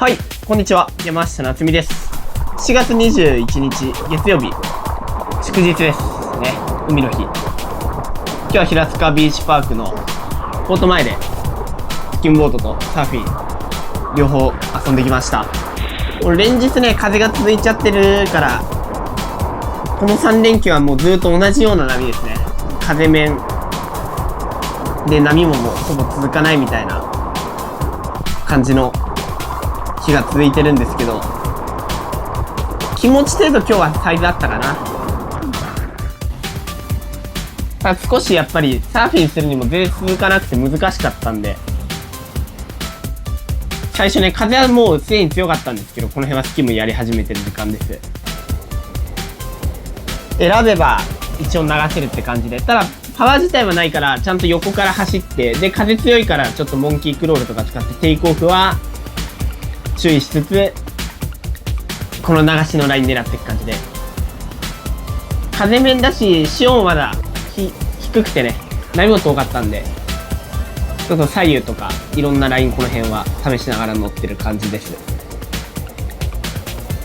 はい、こんにちは。山下夏実です。7月21日月曜日、祝日ですね。海の日。今日は平塚ビーチパークのポート前でスキンボードとサーフィン両方遊んできました。連日ね、風が続いちゃってるから、この3連休はもうずっと同じような波ですね。風面で波ももうほぼ続かないみたいな感じの日が続いてるんですけど、気持ち程度今日はサイズあったかな。少しやっぱりサーフィンするにも全然続かなくて難しかったんで、最初ね、風はもうすでに強かったんですけど、この辺はスキムやり始めてる時間です。選べば一応流せるって感じで、ただパワー自体はないからちゃんと横から走って、で風強いからちょっとモンキークロールとか使ってテイクオフは注意しつつ、この流しのライン狙っていく感じで、風面だし潮もまだ低くてね、波も遠かったんで、ちょっと左右とかいろんなラインこの辺は試しながら乗ってる感じです。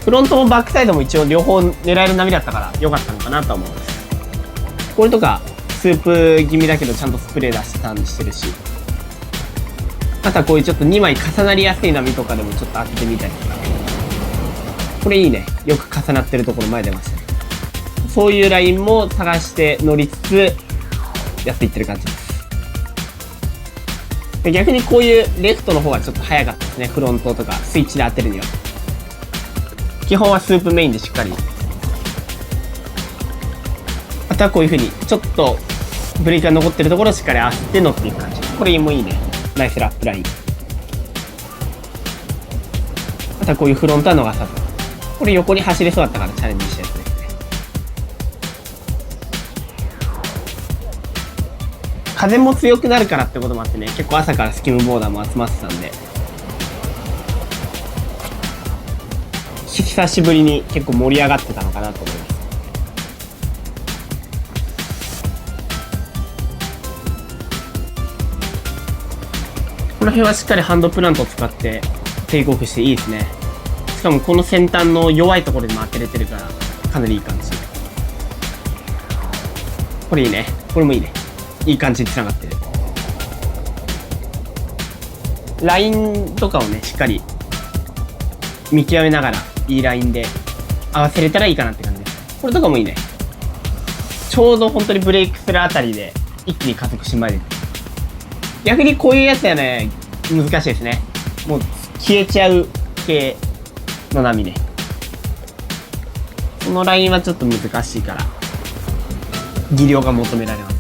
フロントもバックサイドも一応両方狙える波だったから良かったのかなと思います。これとかスープ気味だけどちゃんとスプレー出してターンしてるし、あとはこういうちょっと2枚重なりやすい波とかでもちょっと当ててみたりとか、これいいね。よく重なってるところ前出ましたね。そういうラインも探して乗りつつやっていってる感じです。で逆にこういうレフトの方はちょっと早かったですね。フロントとかスイッチで当てるには。基本はスープメインでしっかり。あとはこういう風にちょっとブレーキが残ってるところをしっかり合わせて乗っていく感じ。これもいいね。ナイスラップライン。あとはこういうフロントは逃さず。これ横に走れそうだったからチャレンジしたやつですね。風も強くなるからってこともあってね、結構朝からスキムボーダーも集まってたんで、久しぶりに結構盛り上がってたのかなと思います。この辺はしっかりハンドプラントを使ってテイクオフしていいですね。しかもこの先端の弱いところでも当てれてるからかなりいい感じ。これいいね。これもいいね。いい感じに繋がってる。ラインとかをね、しっかり見極めながらいいラインで合わせれたらいいかなって感じです。これとかもいいね。ちょうど本当にブレイクするあたりで一気に加速しまでる。逆にこういうやつはね、難しいですね。もう消えちゃう系の波ね。このラインはちょっと難しいから技量が求められます。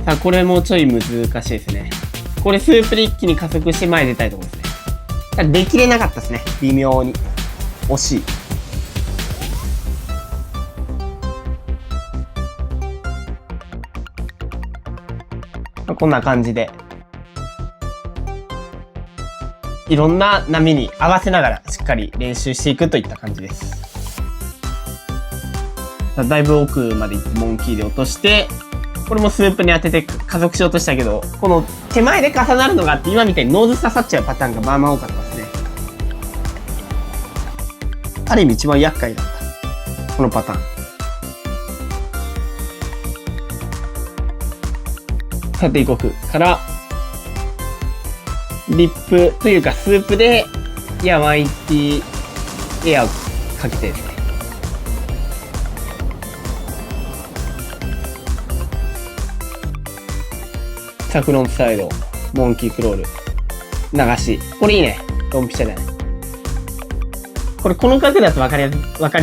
さあこれもちょい難しいですね。これスープで一気に加速して前出たいところですね。ただできれなかったですね。微妙に惜しい。こんな感じでいろんな波に合わせながらしっかり練習していくといった感じです。だいぶ奥まで行ってモンキーで落として、これもスープに当てて加速しようとしたけど、この手前で重なるのがあって、今みたいにノーズ刺さっちゃうパターンがまあまあ多かったですね。ある意味一番厄介だったこのパターン。テイクオフからリップというかスープで180エアをかけてですね、さあフロントサイドモンキークロール流し、これいいね。ドンピシャだね。これこの角度だと分かり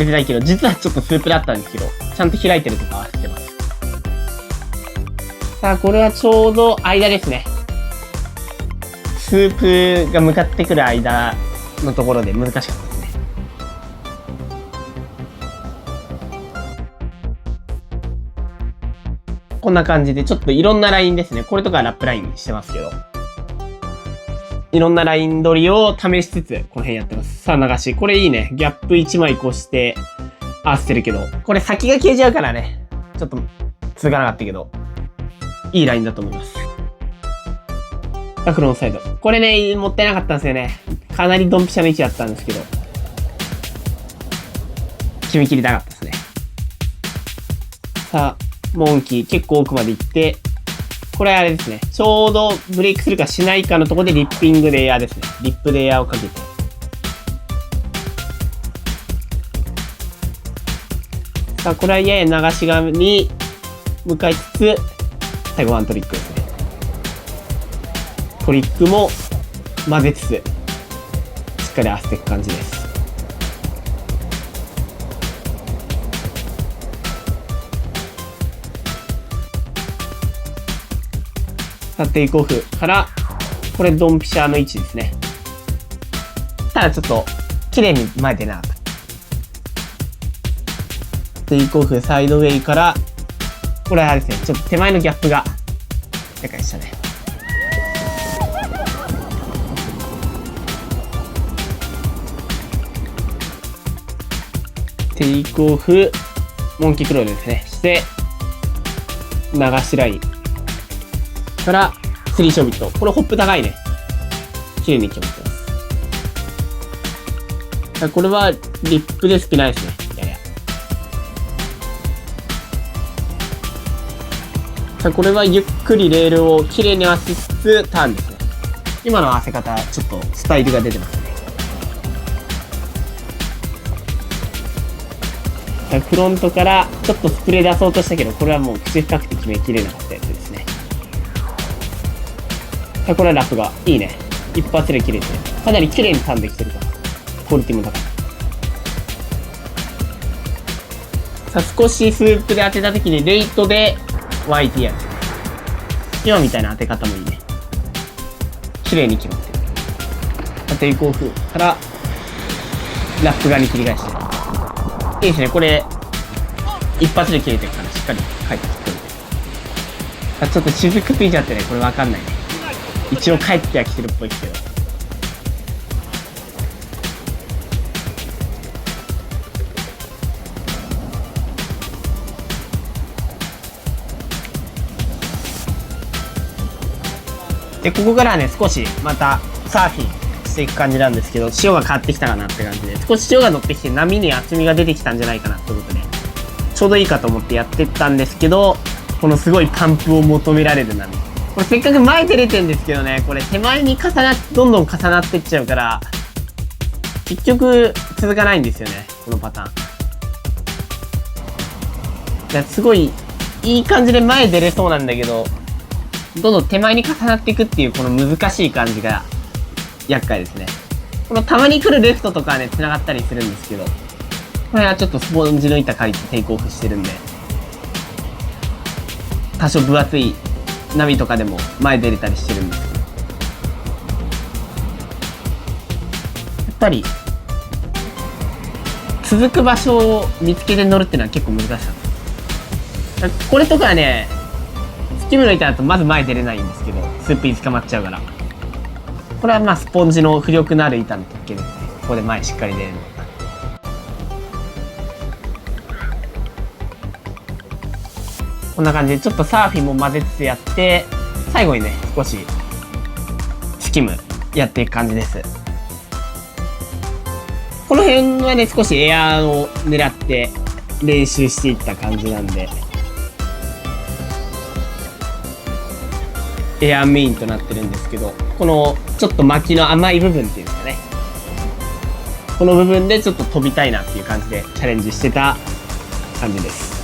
づらいけど、実はちょっとスープだったんですけど、ちゃんと開いてるとか合わせてます。さあこれはちょうど間ですね。スープが向かってくる間のところで難しかったですね。こんな感じでちょっといろんなラインですね。これとかラップラインにしてますけど、いろんなライン取りを試しつつこの辺やってます。さあ流し、これいいね。ギャップ1枚越して合わせてるけど、これ先が消えちゃうからね、ちょっと続かなかったけどいいラインだと思います。フロントサイド。これね、もったいなかったんですよね。かなりドンピシャの位置だったんですけど、決めきりたかったですね。さあ、モンキー結構奥まで行って、これあれですね。ちょうどブレイクするかしないかのところでリッピングでエアですね。リップでエアをかけて。さあ、これはやや流し側に向かいつつ、最後ワントリックですね。トリックも混ぜつつ、しっかり合わせていく感じです。さあ、テイクオフから、これドンピシャの位置ですね。ただちょっと、綺麗に前出なかった。テイクオフ、サイドウェイから、これはあれですね、ちょっと手前のギャップが、でかいでしたね。テイクオフ、モンキークロールですね。して、流しライン。から、スリーショービット。これホップ高いね。綺麗に決まってます。これは、リップでスピナーですね。やや。さあ、これはゆっくりレールを綺麗に合わせつつ、ターンですね。今の合わせ方、ちょっとスタイルが出てますね。フロントからちょっとスプレー出そうとしたけど、これはもう口深くて決めきれなかったやつですね。さあ、これはラップがいいね。一発で切れて、かなり綺麗にターンできてるから、クオリティも高い。さあ、少しスープで当てた時にレイトで YTR。今みたいな当て方もいいね。綺麗に決まってる。さあ、テイクオフからラップ側に切り返してる。いいですね。これ、一発で切れてるから、しっかり帰ってきてる。ちょっと雫ついちゃってね、これわかんないね。一応帰ってはきてるっぽいですけど。で、ここからはね、少しまたサーフィンしていく感じなんですけど、潮が変わってきたかなって感じで、少し潮が乗ってきて波に厚みが出てきたんじゃないかなってことで、ちょうどいいかと思ってやってったんですけど、このすごいパンプを求められる波。これせっかく前出れてんですけどね、これ手前にどんどん重なってっちゃうから、結局続かないんですよね、このパターン。すごいいい感じで前出れそうなんだけど、どんどん手前に重なっていくっていうこの難しい感じが厄介ですね。このたまに来るレフトとかはね、繋がったりするんですけど、これはちょっとスポンジの板借りてテイクオフしてるんで、多少分厚い波とかでも前出れたりしてるんですけど、やっぱり続く場所を見つけて乗るっていうのは結構難しかった。これとかはね、スキムの板だとまず前出れないんですけど、スープに捕まっちゃうから。これはまあスポンジの浮力のある板の特権ですね。ここで前しっかり出るの。こんな感じでちょっとサーフィンも混ぜつつやって、最後にね、少しスキムやっていく感じです。この辺はね、少しエアーを狙って練習していった感じなんで、エアーメインとなってるんですけど、このちょっと巻きの甘い部分っていうんですかね、この部分でちょっと飛びたいなっていう感じでチャレンジしてた感じです。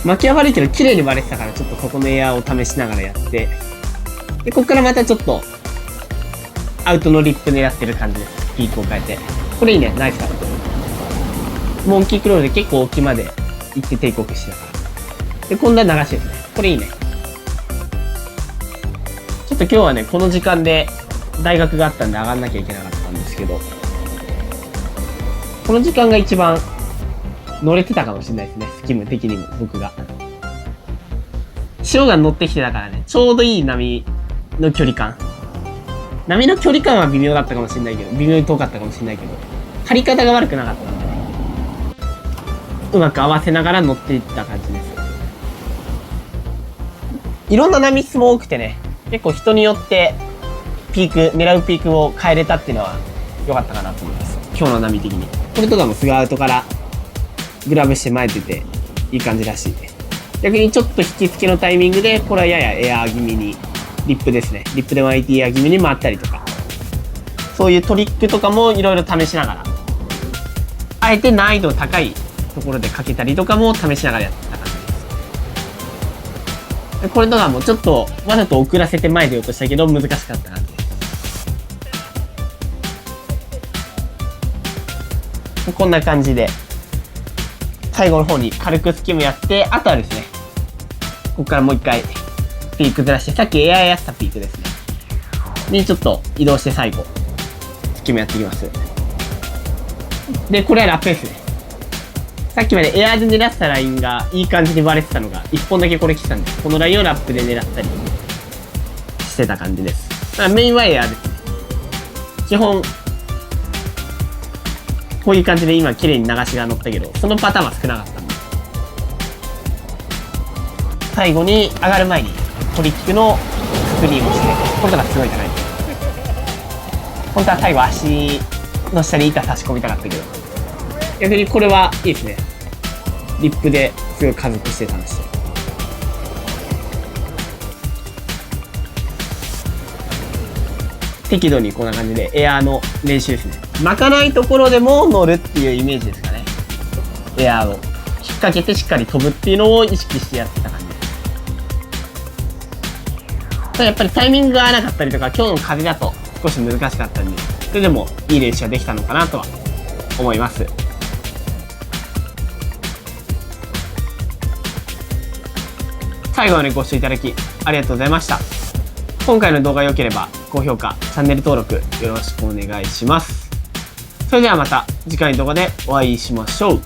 巻きは悪いけど綺麗に割れてたから、ちょっとここのエアーを試しながらやって、でここからまたちょっとアウトのリップ狙ってる感じです。ピークを変えて、これいいね、ナイスだ。モンキークロールで結構沖まで行ってテイクオフしてたから。で今度は流しですね。これいいね。ちょっと今日はね、この時間で大学があったんで上がんなきゃいけなかったんですけど、この時間が一番乗れてたかもしれないですね、スキム的にも僕が。潮が乗ってきてたからね、ちょうどいい波の距離感。波の距離感は微妙だったかもしれないけど、微妙に遠かったかもしれないけど、張り方が悪くなかったんでね、うまく合わせながら乗っていった感じです。いろんな波質も多くてね、結構人によって狙うピークを変えれたっていうのは良かったかなと思います。今日の波的に。これとかもスグアウトからグラブして前出ていい感じらしい。逆にちょっと引き付けのタイミングで、これはややエアー気味に、リップですね。リップで巻いてエアー気味に回ったりとか。そういうトリックとかもいろいろ試しながら、あえて難易度高いところでかけたりとかも試しながらやってた感じです。これとかもちょっとわざと遅らせて前出ようとしたけど難しかった感じです。こんな感じで、最後の方に軽くスキムやって、あとはですね、ここからもう一回ピークずらして、さっきエアーやったピークですね。にちょっと移動して最後、スキムやっていきます。で、これはラップですね。さっきまでエアーで狙ってたラインがいい感じに割れてたのが、1本だけこれ来てたんで、このラインをラップで狙ったりしてた感じです。だからメインはエアーですね。基本、こういう感じで今綺麗に流しが乗ったけど、そのパターンは少なかったんで。最後に上がる前にトリックの確認をして、これとかすごい高い。本当は最後足の下に板差し込みたかったけど、逆にこれはいいですね。リップですごい加速してたんですよ。適度にこんな感じでエアーの練習ですね。巻かないところでも乗るっていうイメージですかね。エアーを引っ掛けてしっかり飛ぶっていうのを意識してやってた感じです。ただやっぱりタイミングが合わなかったりとか、今日の風だと少し難しかったんで、それでもいい練習ができたのかなとは思います。最後までご視聴いただきありがとうございました。今回の動画が良ければ高評価、チャンネル登録よろしくお願いします。それではまた次回の動画でお会いしましょう。